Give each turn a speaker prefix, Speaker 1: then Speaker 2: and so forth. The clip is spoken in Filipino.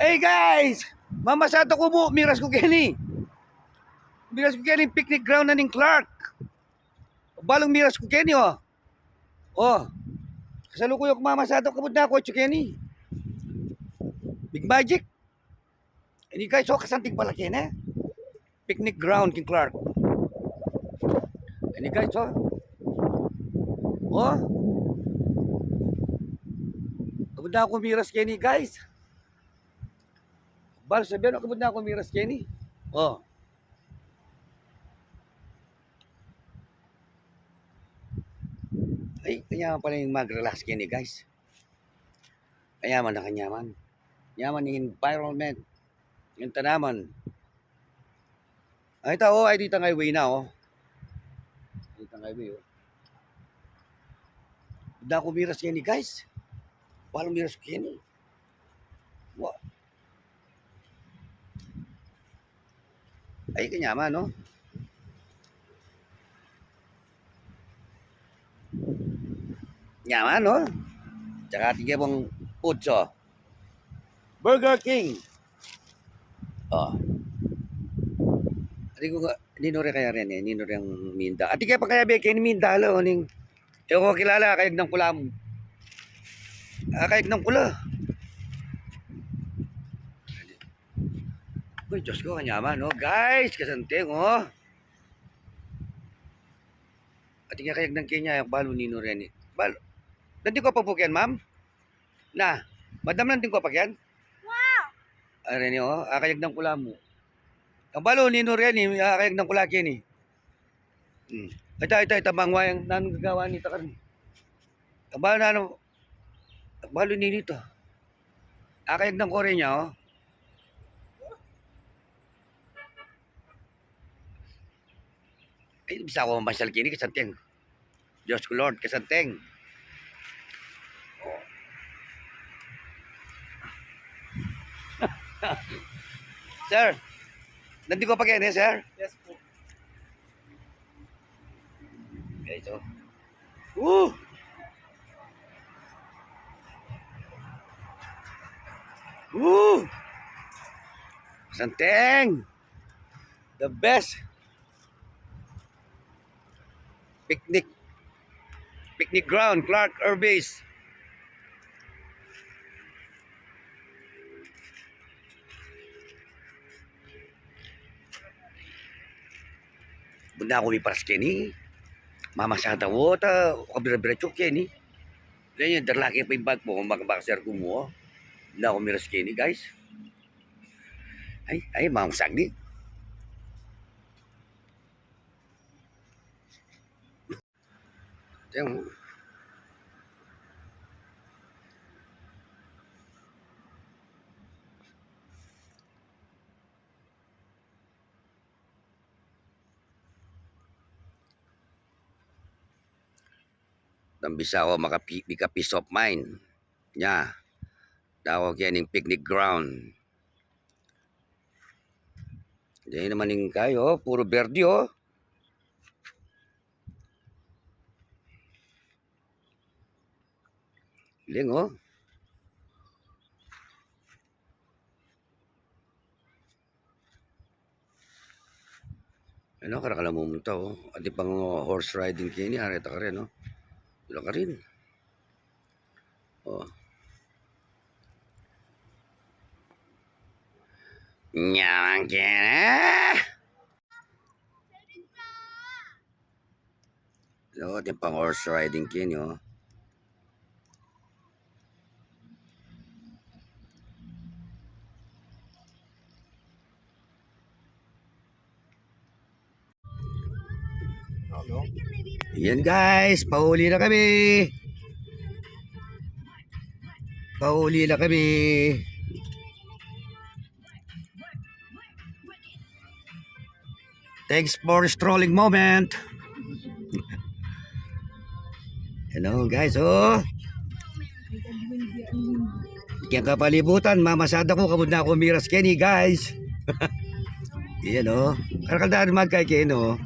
Speaker 1: Hey guys! Mamasada ko mo, miras ko Kenny. Miras ko Kenny, picnic ground na ning Clark. Balong miras ko Kenny, oh. Oh. Kasalukuyan ko mamasada ko na ako, Kenny. Big Magic. Ini guys, oh, kasanting pala Kenny. Picnic ground king Clark. Ini guys, oh. Oh. Kabud na ako miras Kenny, guys. Bal sabihan ako kabud na ako miras Kenny. Oh. Ay, kanyaman pala yung mag-relax Kenny, guys. Kanyaman na kanyaman. Yaman yung environment. Yung tanaman. Ay, ito, oh, ay dito nga way na, oh. Dito nga way, oh. Kabud ako miras Kenny, guys. Walang miras Kenny. Wow. Ay, kanyaman, no? Nyaman, no? Tsaka tingin mong putso. Burger King. Oh. Ati ko ninore kaya rin eh. Ninore ang minda. Ati kaya pa kaya be, kaya ni minda, lo. Ning, ko kilala, kayag ng kulam. Kayag ng kula. Uy, Diyos ko, kanyaman, no? Guys, kasanteng, oh. Ati nga kayag ng Kenya, yung balo ninore ni. Balo. Nanti ko pa po yan, ma'am? Na, madam nanti ko pa yan? Wow! Aray niyo, kayag ng kula mo. Ang balo ninore ni, kayag ng kula kyan eh. Ito, bangwayang nanong gagawa nito karon. Ang balo na ano, ang balo nito. Kayag ng kore niya, oh. Ay, bisa ako mamasal kini kasanteng. Diyos ko Lord, kasanteng. Sir, nanti ko pa kayo niya, sir?
Speaker 2: Yes po.
Speaker 1: Okay, ito. Woo! Woo! Kasanteng! The best! Picnic ground, Clark Air Base. Bunda ako may paras Kenny. Mama sa tawo, kabira-bira-chok Kenny. Ganyan, darlaki pa yung bag mo kung makabakasar ko mo. Bunda ako miras Kenny, guys. Ay, mga sagdi. Yung bisa ako maka peace of mind nya daw kining picnic ground di naman yung kayo puro verde, oh. Ling, oh. Ano, karakala mo munta, oh. At di pang horse riding kini, harita ka rin, oh. Wala ka rin. Oh. Nyaman kina. So, at yung pang horse riding kini, oh. Yan guys, pahuli na kami. Pahuli na kami. Thanks for strolling moment. Hello guys, oh. Kaya kapalibutan, mamasada ko, kabud na ako miras Kenny, guys. Yan, oh. Karakaldaan magkay Ken, oh.